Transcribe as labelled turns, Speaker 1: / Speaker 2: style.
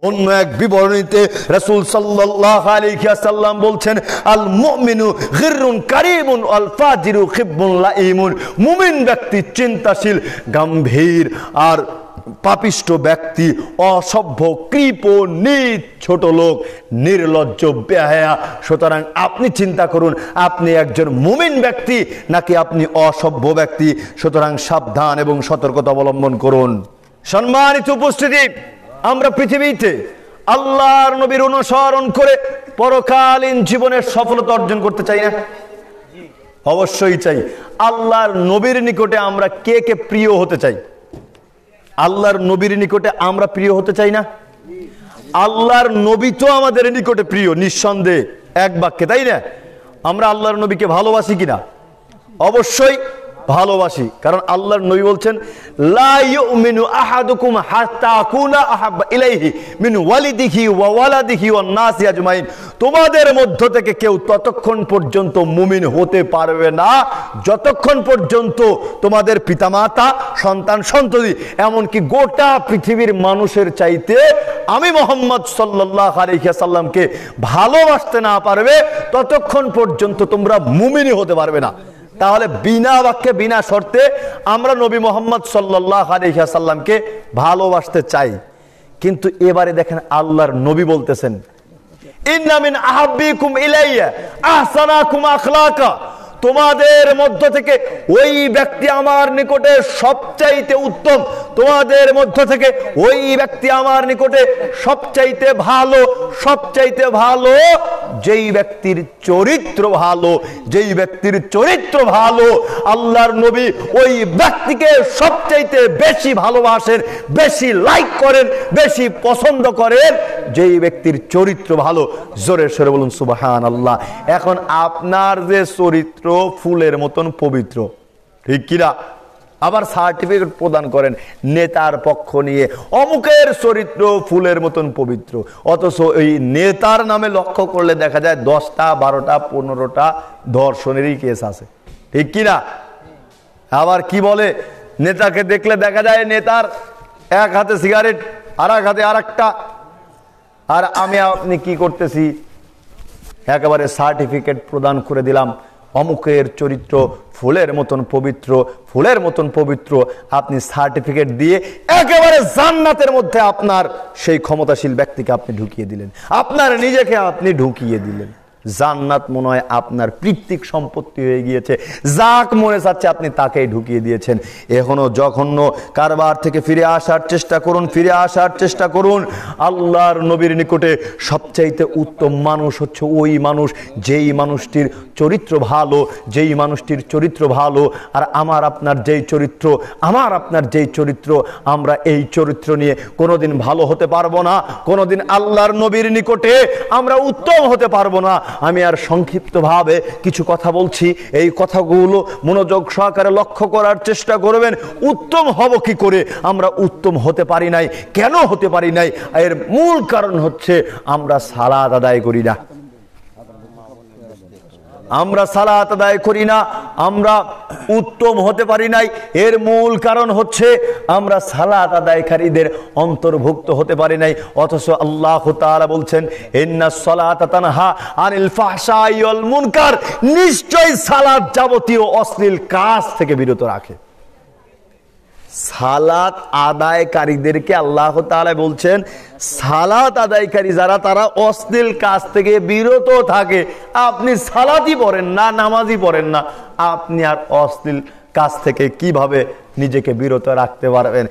Speaker 1: অন্য এক বিবরণীতে রাসূল সাল্লাল্লাহু আলাইহি ওয়াসাল্লাম বলছেন, আল মুমিনু গিররুন কারীমুন আল ফাজিরু খিব্বুন লাঈমুন। মুমিন ব্যক্তি চিন্তাশীল, গম্ভীর, আর পাপিষ্ঠ ব্যক্তি অসভ্য, কৃপ, নীচ, ছোট লোক, নির্লজ্জ, বেহায়া। সুতরাং আপনি চিন্তা করুন, আপনি একজন মুমিন ব্যক্তি নাকি আপনি অসভ্য ব্যক্তি। সুতরাং সাবধান এবং সতর্কতা অবলম্বন করুন। সম্মানিত উপস্থিতি, আমরা পৃথিবীতে আল্লাহর নবীর অনুসরণ করে পরকালীন জীবনের সফলতা অর্জন করতে চাই না? অবশ্যই চাই। আল্লাহর নবীর নিকটে আমরা কে কে প্রিয় হতে চাই? আল্লাহর নবীর নিকটে আমরা প্রিয় হতে চাই না? আল্লাহর নবী তো আমাদের নিকটে প্রিয়, নিঃসন্দেহে, এক বাক্যে, তাই না? আমরা আল্লাহর নবীকে ভালোবাসি কিনা? অবশ্যই ভালোবাসি। কারণ আল্লাহর নবী বলছেন, লা ইউমিনু আহাদুকুম হাত্তা আকুনা আহাব্বা ইলাইহি মিন ওয়ালিদিহি ওয়া ওয়ালাদিহি ওয়ান নাসি আজমাইন। তোমাদের মধ্য থেকে কেউ ততক্ষণ পর্যন্ত মুমিন হতে পারবে না যতক্ষণ পর্যন্ত তোমাদের পিতামাতা, সন্তান, সন্ততি, এমনকি গোটা পৃথিবীর মানুষের চাইতে আমি মুহাম্মদ সাল্লাল্লাহু আলাইহি ওয়াসাল্লামকে ভালোবাসতে না পারবে ততক্ষণ পর্যন্ত তোমরা মুমিনই হতে পারবে না। তাহলে বিনা বাক্যে, বিনা শর্তে আমরা নবী মুহাম্মদ সাল্লাল্লাহু আলাইহি ওয়াসাল্লামকে ভালোবাসতে চাই। কিন্তু এবারে দেখেন আল্লাহর নবী বলতেছেন, ইন্না মিন আহাব্বিকুম ইলাইয়া আহসানাকুম আখলাকা। তোমাদের মধ্য থেকে ওই ব্যক্তি আমার নিকটে সবচাইতে উত্তম, তোমাদের মধ্য থেকে ওই ব্যক্তি আমার নিকটে সবচাইতে ভালো, সবচাইতে ভালো যেই ব্যক্তির চরিত্র ভালো, যেই ব্যক্তির চরিত্র ভালো। আল্লাহর নবী ওই ব্যক্তিকে সবচাইতে বেশি ভালোবাসেন, বেশি লাইক করেন, বেশি পছন্দ করেন যেই ব্যক্তির চরিত্র ভালো। জোরে সরে বলুন সুবহানাল্লাহ। এখন আপনার যে চরিত্র ফুলের মতন পবিত্র, ঠিক কিনা? আবার সার্টিফিকেট প্রদান করেন নেতার পক্ষ নিয়ে, অমুকের চরিত্র ফুলের মতন পবিত্র, অথচ এই নেতার নামে লক্ষ্য করলে দেখা যায় 10টা 12টা 15টা ধর্ষণেরই কেস আছে, ঠিক কিনা? আবার কি বলে, নেতাকে দেখলে দেখা যায় নেতার এক হাতে সিগারেট, আর এক হাতে আর একটা, আর আমি আপনি কি করতেছি, একেবারে সার্টিফিকেট প্রদান করে দিলাম, অমুকের চরিত্র ফুলের মতন পবিত্র, ফুলের মতন পবিত্র। আপনি সার্টিফিকেট দিয়ে একেবারে জান্নাতের মধ্যে আপনার সেই ক্ষমতাশীল ব্যক্তিকে আপনি ঢুকিয়ে দিলেন, আপনার নিজেকে আপনি ঢুকিয়ে দিলেন। জান্নাত মনে হয় আপনার পৃত্তিক সম্পত্তি হয়ে গিয়েছে, যাক মনে চাচ্ছে আপনি তাকেই ঢুকিয়ে দিয়েছেন। এখনো জঘন্য কারবার থেকে ফিরে আসার চেষ্টা করুন, ফিরে আসার চেষ্টা করুন। আল্লাহর নবীর নিকটে সবচাইতে উত্তম মানুষ হচ্ছে ওই মানুষ যেই মানুষটির চরিত্র ভালো, যেই মানুষটির চরিত্র ভালো। আর আমার আপনার যেই চরিত্র, আমার আপনার যেই চরিত্র, আমরা এই চরিত্র নিয়ে কোনোদিন ভালো হতে পারবো না, কোনোদিন আল্লাহর নবীর নিকটে আমরা উত্তম হতে পারবো না। আমি আর সংক্ষিপ্তভাবে কিছু কথা বলছি, এই কথাগুলো মনোযোগ সহকারে লক্ষ্য করার চেষ্টা করবেন। উত্তম হব কি করে? আমরা উত্তম হতে পারি নাই। কেন হতে পারি নাই? এর মূল কারণ হচ্ছে আমরা সালাত আদায় করি না, আমরা সালাত আদায় করি না, আমরা উত্তম হতে পারি নাই। এর মূল কারণ হচ্ছে আমরা সালাত আদায়কারীদের অন্তর্ভুক্ত হতে পারি নাই। অথচ আল্লাহ তাআলা বলছেন, ইন্নাস সালাতা তানহা আনিল ফাহশাই ওয়াল মুনকার। নিশ্চয় সালাত যাবতীয় অশ্লীল কাজ থেকে বিরত রাখে। সালাত আদায়কারীদেরকে আল্লাহ তাআলা বলছেন, সালাত আদায়কারী যারা, তারা অশ্লীল কাজ থেকে বিরত থাকে। আপনি সালাতই পড়েন না, নামাজই পড়েন না, আপনি আর অশ্লীল কাজ থেকে কিভাবে নিজেকে বিরত রাখতে পারবেন?